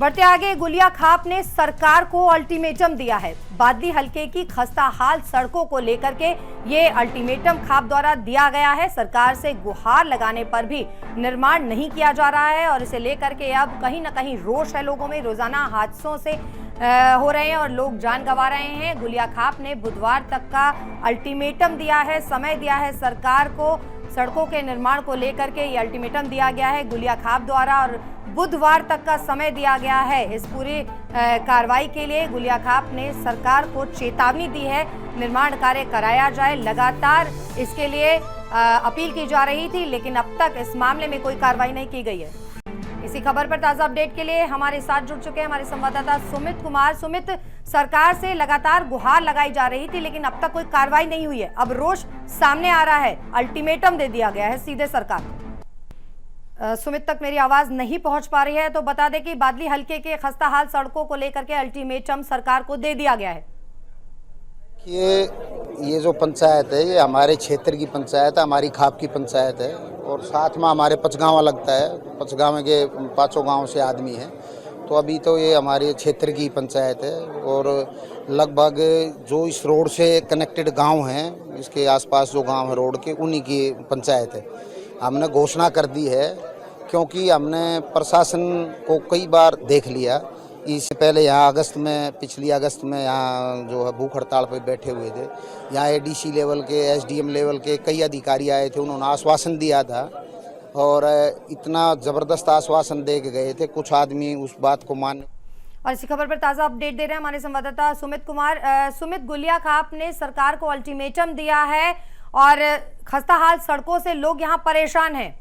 बढ़ते आगे, गुलिया खाप ने सरकार को अल्टीमेटम दिया है। बादली हलके की खस्ताहाल सड़कों को लेकर के ये अल्टीमेटम खाप द्वारा दिया गया है। सरकार से गुहार लगाने पर भी निर्माण नहीं किया जा रहा है और इसे लेकर के अब कहीं ना कहीं रोष है लोगों में। रोजाना हादसों से हो रहे हैं और लोग जान गंवा रहे हैं। गुलिया खाप ने बुधवार तक का अल्टीमेटम दिया है, समय दिया है सरकार को। सड़कों के निर्माण को लेकर के ये अल्टीमेटम दिया गया है गुलिया खाप द्वारा और बुधवार तक का समय दिया गया है इस पूरी कार्रवाई के लिए। गुलिया खाप ने सरकार को चेतावनी दी है, निर्माण कार्य कराया जाए। लगातार इसके लिए अपील की जा रही थी, लेकिन अब तक इस मामले में कोई कार्रवाई नहीं की गई है। इसी खबर पर ताजा अपडेट के लिए हमारे साथ जुड़ चुके हैं हमारे संवाददाता सुमित कुमार। सुमित, सरकार से लगातार गुहार लगाई जा रही थी, लेकिन अब तक कोई कार्रवाई नहीं हुई है। अब रोष सामने आ रहा है, अल्टीमेटम दे दिया गया है सीधे सरकार को। सुमित, तक मेरी आवाज नहीं पहुंच पा रही है, तो बता दें कि बादली हलके के खस्ताहाल सड़कों को लेकर के अल्टीमेटम सरकार को दे दिया गया है। ये जो पंचायत है, ये हमारे क्षेत्र की पंचायत है, हमारी खाप की पंचायत है और साथ में हमारे पचगांव लगता है। पचगांव के पांचों गांव से आदमी हैं, तो अभी तो ये हमारे क्षेत्र की पंचायत है और लगभग जो इस रोड से कनेक्टेड गांव हैं, इसके आसपास जो गांव है रोड के, उन्हीं की पंचायत है। हमने घोषणा कर दी है क्योंकि हमने प्रशासन को कई बार देख लिया। इससे पहले यहाँ अगस्त में, पिछली अगस्त में यहाँ जो है भूख हड़ताल पर बैठे हुए थे। यहाँ एडीसी लेवल के, एसडीएम लेवल के कई अधिकारी आए थे, उन्होंने आश्वासन दिया था और इतना ज़बरदस्त आश्वासन दे के गए थे, कुछ आदमी उस बात को मान। और इसी खबर पर ताज़ा अपडेट दे रहे हैं हमारे संवाददाता सुमित कुमार। सुमित, गुलिया खाप ने सरकार को अल्टीमेटम दिया है और खस्ताहाल सड़कों से लोग यहाँ परेशान हैं।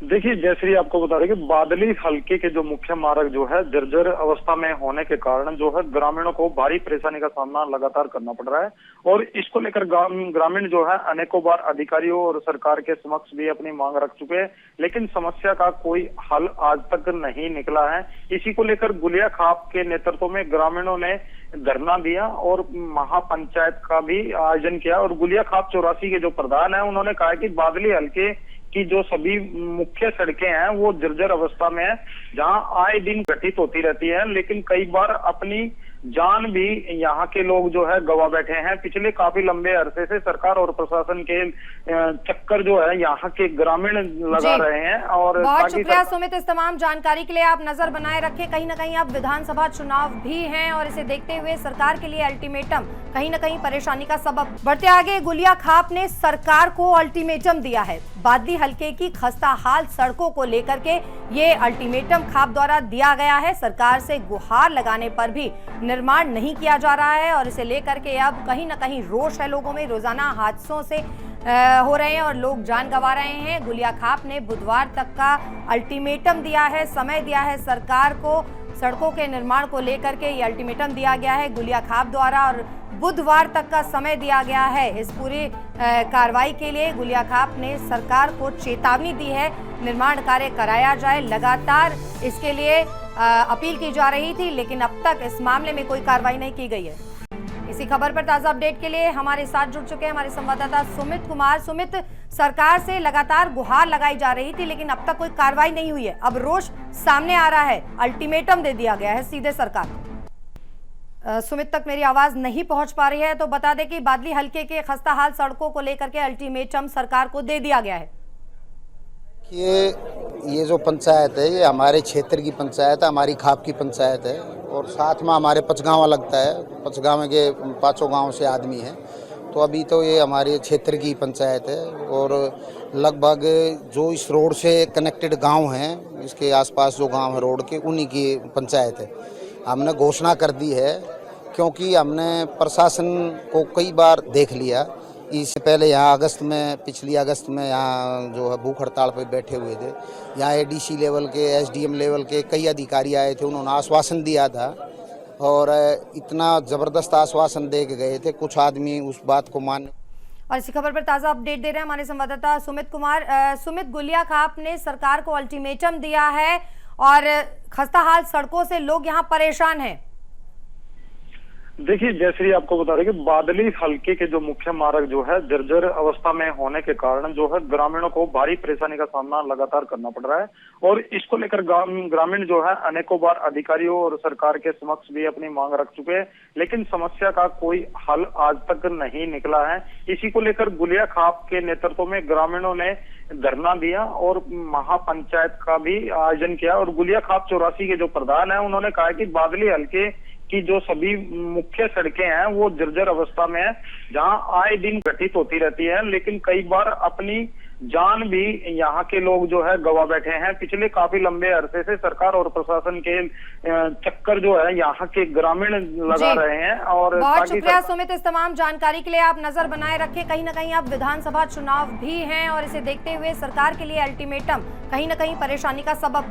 देखिए, जैसे आपको बता रहे कि बादली हलके के जो मुख्य मार्ग जो है जर्जर अवस्था में होने के कारण जो है ग्रामीणों को भारी परेशानी का सामना लगातार करना पड़ रहा है और इसको लेकर ग्रामीण जो है अनेकों बार अधिकारियों और सरकार के समक्ष भी अपनी मांग रख चुके हैं, लेकिन समस्या का कोई हल आज तक नहीं निकला है। इसी को लेकर गुलिया खाप के नेतृत्व में ग्रामीणों ने धरना दिया और महापंचायत का भी आयोजन किया और गुलिया खाप 84 के जो प्रधान है, उन्होंने कहा कि बादली हलके की जो सभी मुख्य सड़कें हैं वो जर्जर अवस्था में है, जहां आए दिन घटित होती रहती है, लेकिन कई बार अपनी जान भी यहाँ के लोग जो है गवा बैठे हैं। पिछले काफी लंबे अरसे से सरकार और प्रशासन के चक्कर जो है यहाँ के ग्रामीण लगा रहे हैं। और बहुत शुक्रिया सुमित, इस तमाम जानकारी के लिए। आप नजर बनाए रखें, कहीं ना कहीं अब विधानसभा चुनाव भी हैं और इसे देखते हुए सरकार के लिए अल्टीमेटम कहीं ना कहीं परेशानी का सबब। बढ़ते आगे, गुलिया खाप ने सरकार को अल्टीमेटम दिया है। बादली हलके की खस्ताहाल सड़कों को लेकर के ये अल्टीमेटम खाप द्वारा दिया गया है। सरकार से गुहार लगाने पर भी निर्माण नहीं किया जा रहा है और इसे लेकर के अब कहीं ना कहीं रोष है लोगों में। रोजाना हादसों से हो रहे हैं और लोग जान गंवा रहे हैं। गुलिया खाप ने बुधवार तक का अल्टीमेटम दिया है, समय दिया है सरकार को। सड़कों के निर्माण को लेकर के ये अल्टीमेटम दिया गया है गुलिया खाप द्वारा और बुधवार तक का समय दिया गया है इस पूरी कार्रवाई के लिए। गुलिया खाप ने सरकार को चेतावनी दी है, निर्माण कार्य कराया जाए। लगातार इसके लिए अपील की जा रही थी, लेकिन अब तक इस मामले में कोई कार्रवाई नहीं की गई है। इसी खबर पर ताजा अपडेट के लिए हमारे साथ जुड़ चुके हैं हमारे संवाददाता सुमित कुमार। सुमित, सरकार से लगातार गुहार लगाई जा रही थी, लेकिन अब तक कोई कार्रवाई नहीं हुई है। अब रोष सामने आ रहा है, अल्टीमेटम दे दिया गया है सीधे सरकार को। सुमित, तक मेरी आवाज नहीं पहुंच पा रही है, तो बता दें कि बादली हलके के खस्ताहाल सड़कों को लेकर के अल्टीमेटम सरकार को दे दिया गया है। ये जो पंचायत है, ये हमारे क्षेत्र की पंचायत है, हमारी खाप की पंचायत है और साथ में हमारे पचगांव लगता है। पचगांव के पांचों गांव से आदमी हैं, तो अभी तो ये हमारे क्षेत्र की पंचायत है और लगभग जो इस रोड से कनेक्टेड गांव हैं, इसके आसपास जो गांव है रोड के, उन्हीं की पंचायत है। हमने घोषणा कर दी है क्योंकि हमने प्रशासन को कई बार देख लिया। इससे पहले यहाँ अगस्त में, पिछली अगस्त में यहाँ जो है भूख हड़ताल पर बैठे हुए थे। यहाँ एडीसी लेवल के, एसडीएम लेवल के कई अधिकारी आए थे, उन्होंने आश्वासन दिया था और इतना ज़बरदस्त आश्वासन दे के गए थे, कुछ आदमी उस बात को मान। और इसी खबर पर ताज़ा अपडेट दे रहे हैं हमारे संवाददाता सुमित कुमार। सुमित, गुलिया खाप ने सरकार को अल्टीमेटम दिया है और खस्ताहाल सड़कों से लोग यहाँ परेशान हैं। देखिए जयश्री आपको बता रहे कि बादली हल्के के जो मुख्य मार्ग जो है जर्जर अवस्था में होने के कारण जो है ग्रामीणों को भारी परेशानी का सामना लगातार करना पड़ रहा है। और इसको लेकर ग्रामीण जो है अनेकों बार अधिकारियों और सरकार के समक्ष भी अपनी मांग रख चुके हैं, लेकिन समस्या का कोई हल आज तक नहीं निकला है। इसी को लेकर गुलिया खाप के नेतृत्व में ग्रामीणों ने धरना दिया और महापंचायत का भी आयोजन किया। और गुलिया खाप 84 के जो प्रधान है उन्होंने कहा कि बादली हल्के की जो सभी मुख्य सड़कें हैं वो जर्जर अवस्था में है, जहां आए दिन घटित होती रहती है, लेकिन कई बार अपनी जान भी यहाँ के लोग जो है गवा बैठे हैं। पिछले काफी लंबे अरसे से सरकार और प्रशासन के चक्कर जो है यहाँ के ग्रामीण लगा रहे हैं। और बहुत शुक्रिया सुमित, इस तमाम जानकारी के लिए। आप नजर बनाए रखें, कहीं ना कहीं अब विधानसभा चुनाव भी हैं और इसे देखते हुए सरकार के लिए अल्टीमेटम कहीं ना कहीं परेशानी का सबब